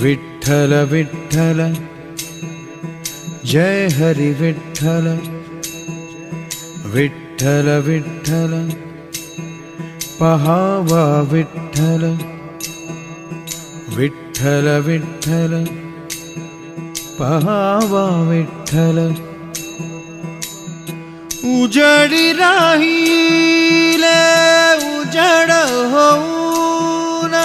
विठ्ठल विठ्ठल जय हरि विठ्ठल विठ्ठल विठ्ठल पहावा विठ्ठल विठ्ठल विठ्ठल पहावा विठ्ठल उजडी राहिले उजड होऊन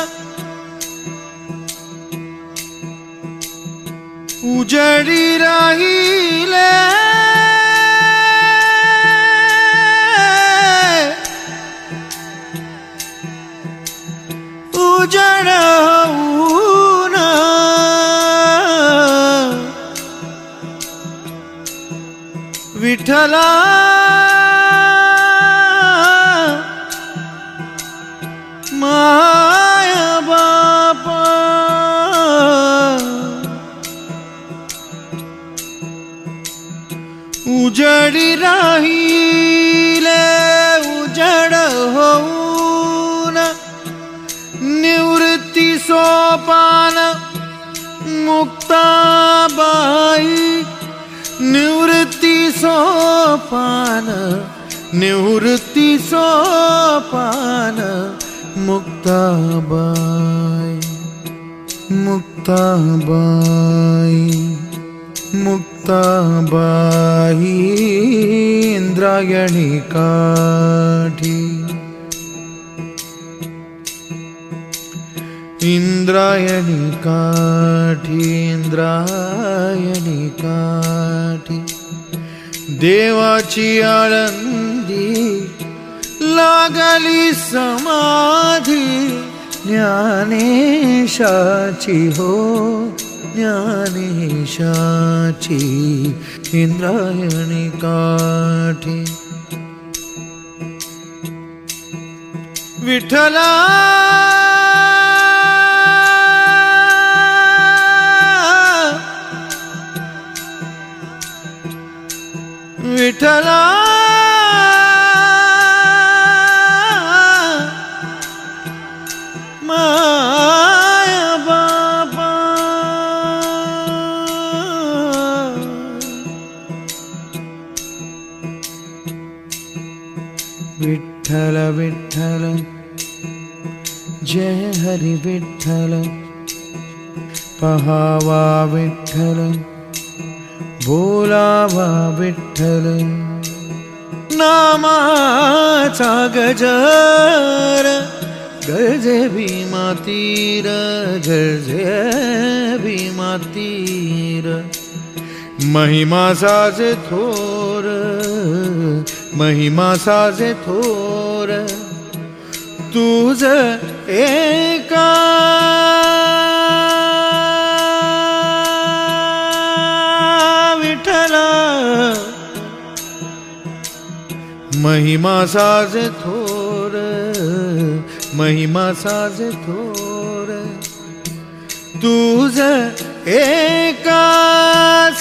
उजडी राहिले उजड होऊन विठ्ठला माया बापा उजडी राहिले उजड होऊन निवृत्ती सोपान मुक्ताबाई निवृत्ती सोपान निवृत्ती सोपान मुक्ताबाई मुक्ताबाई मुक्ताबाई इंद्रायणी काठी इंद्रायणी काठी इंद्रायणी काठी देवाची आळंदी लागली समाधी ज्ञानेशाची हो ज्ञानेशाची इंद्रायणी काठी विठ्ठला विठ्ठला माया बापा विठ्ठल विठ्ठल जय हरि विठ्ठल पहावा विठ्ठल बोलावा विठ्ठल नामाचा गजर गरजे भीमा तीर गरजे भीमा तीर महिमा साजे थोर महिमा साजे थोर तुझ एका महिमा साज थोर महिमा साज थोर तुझ एका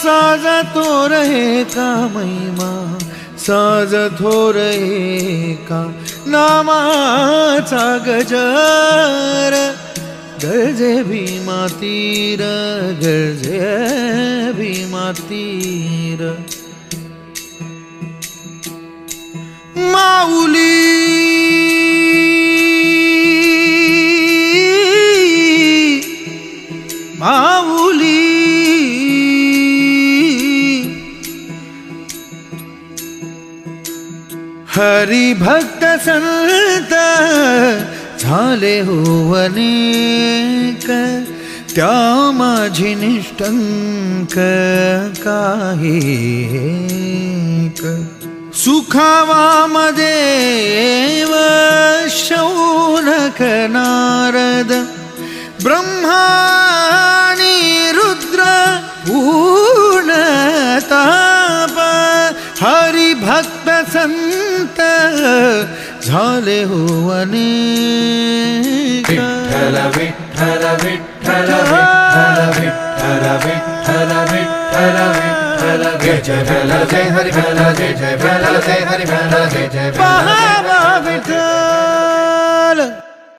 साज थोर एका महिमा साज थोर एका नामाचा गजर गरजे भीमा तीर गरजे भीमा तीर माऊली माऊली हरी भक्त संत झाले हो अनेक त्या माझी निष्ठंक काही सुखावा मदेव शौनक नारद ब्रह्माणी रुद्र पूर्णताप हरि भक्त संत झाले हो अनेक विठ्ठल विठ्ठल विठ्ठल विठ्ठल विठ्ठल विठ्ठल विठ्ठल विठ्ठल जय जय भला जय हरि भला जय जय भला जय हरि भला जय जय पहावा विठ्ठल